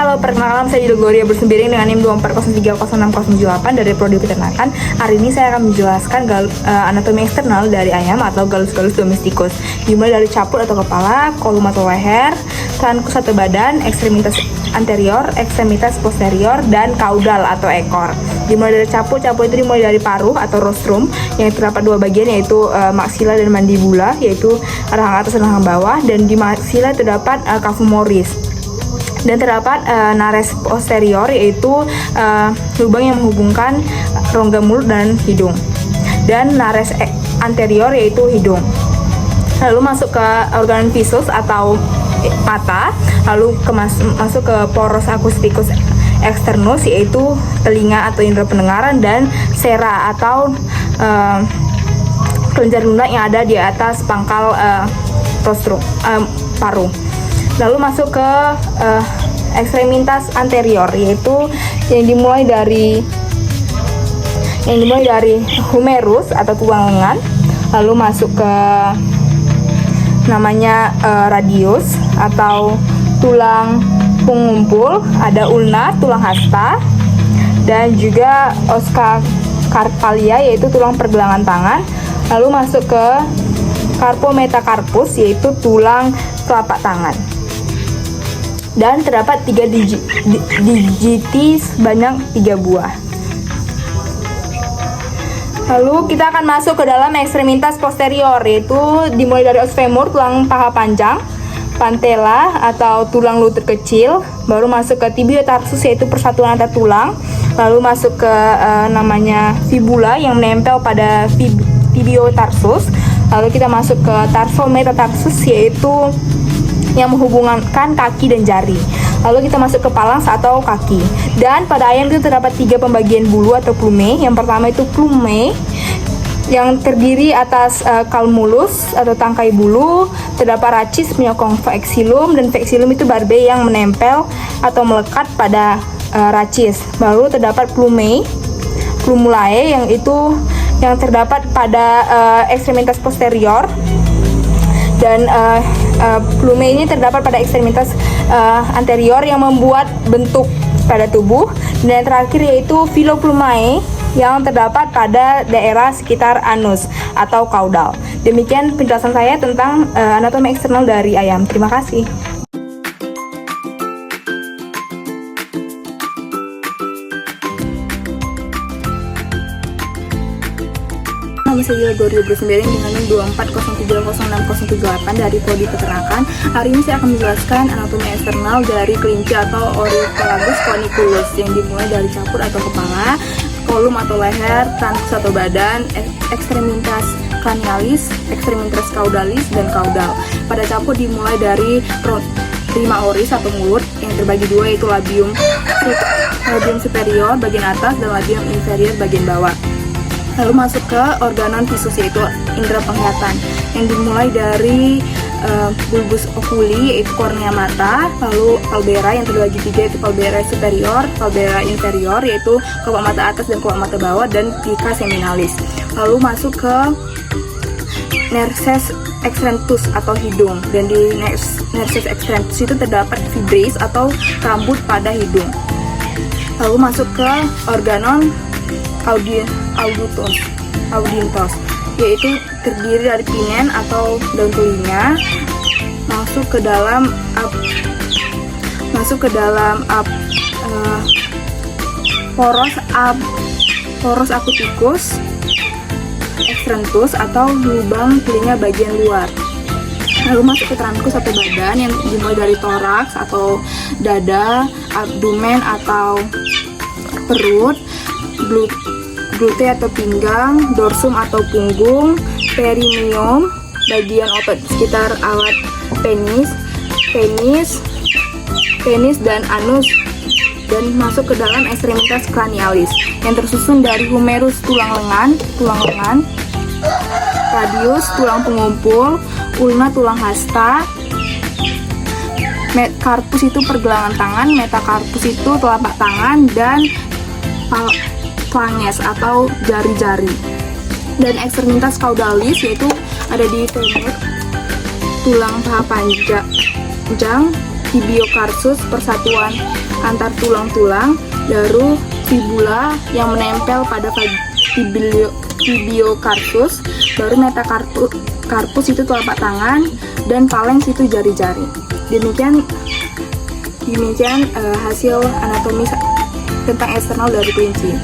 halo, perkenalkan saya Gloria Bersembiring dengan NIM 240306078 dari Prodi Peternakan. Hari ini saya akan menjelaskan anatomi eksternal dari ayam atau Gallus domesticus. Dimulai dari caput atau kepala, kolum atau leher, trunkus atau badan, ekstremitas anterior, ekstremitas posterior, dan kaudal atau ekor. Dimulai dari caput itu dimulai dari paruh atau rostrum yang terdapat dua bagian, yaitu maksila dan mandibula, yaitu rahang atas dan rahang bawah, dan di maksila terdapat cavum moris. Dan terdapat nares posterior, yaitu lubang yang menghubungkan rongga mulut dan hidung, dan nares anterior yaitu hidung. Lalu masuk ke organ visus atau mata, lalu masuk ke poros acusticus externus, yaitu telinga atau indera pendengaran, dan sera atau kelenjar lunak yang ada di atas pangkal rostrum paruh. Lalu masuk ke ekstremitas anterior, yaitu yang dimulai dari humerus atau tulang lengan, lalu masuk ke namanya radius atau tulang pengumpul, ada ulna, tulang hasta, dan juga oska carpalia, yaitu tulang pergelangan tangan. Lalu masuk ke carpometacarpus, yaitu tulang telapak tangan. Dan terdapat 3 digiti sebanyak 3 buah. Lalu kita akan masuk ke dalam ekstremitas posterior, yaitu dimulai dari os femur, tulang paha panjang, pantella atau tulang lutut kecil, baru masuk ke tibiotarsus, yaitu persatuan antar tulang, lalu masuk ke namanya fibula yang menempel pada tibiotarsus, lalu kita masuk ke tarsometatarsus, yaitu yang menghubungkan kaki dan jari. Lalu kita masuk ke palans atau kaki. Dan pada ayam itu terdapat 3 pembagian bulu atau plume. Yang pertama itu plume yang terdiri atas calmulus atau tangkai bulu, terdapat rachis menyokong vexillum, dan vexillum itu barbe yang menempel atau melekat pada rachis. Baru terdapat plumulae yang terdapat pada ekstremitas posterior, dan plume ini terdapat pada ekstremitas anterior yang membuat bentuk pada tubuh. Dan yang terakhir yaitu phyloplumae yang terdapat pada daerah sekitar anus atau kaudal. Demikian penjelasan saya tentang anatomi eksternal dari ayam. Terima kasih. Nama saya Gloria Bersembiring dengan NIM 240306078 dari Prodi Peternakan. Hari ini saya akan menjelaskan anatomi eksternal dari kelinci atau Ornitholagus corniculus yang dimulai dari caput atau kepala, kolum atau leher, trunkus atau badan, ekstremitas cranialis, ekstremitas caudalis, dan kaudal. Pada caput dimulai dari prima oris atau mulut yang terbagi dua, yaitu labium superior bagian atas dan labium inferior bagian bawah. Lalu masuk ke organon visus, yaitu indera penglihatan yang dimulai dari bulbus oculi, yaitu kornea mata, lalu palbera yang terbagi 3, yaitu palbera superior, palbera inferior, yaitu kelopak mata atas dan kelopak mata bawah, dan plica seminalis. Lalu masuk ke nerves extrantus atau hidung, dan di nerves extrantus itu terdapat fibres atau rambut pada hidung. Lalu masuk ke organon audintos, yaitu terdiri dari pinen atau daun telinga, masuk ke dalam poros acusticus extrantus atau lubang telinga bagian luar. Lalu masuk ke trunkus atau badan yang dimulai dari toraks atau dada, abdomen atau perut, glute atau pinggang, dorsum atau punggung, perineum, bagian otot sekitar alat penis dan anus, dan masuk ke dalam ekstremitas cranialis yang tersusun dari humerus tulang lengan, radius tulang pengumpul, ulna tulang hasta, carpus itu pergelangan tangan, metacarpus itu telapak tangan, dan flanges atau jari-jari. Dan ekstremitas caudalis yaitu ada di femur, tulang paha panjang, tibiocarsus, persatuan antar tulang-tulang, baru fibula yang menempel pada tibiokarpus, baru metakarpus itu telapak tangan, dan phalanx itu jari-jari. Demikian hasil anatomi tentang eksternal dari kelinci.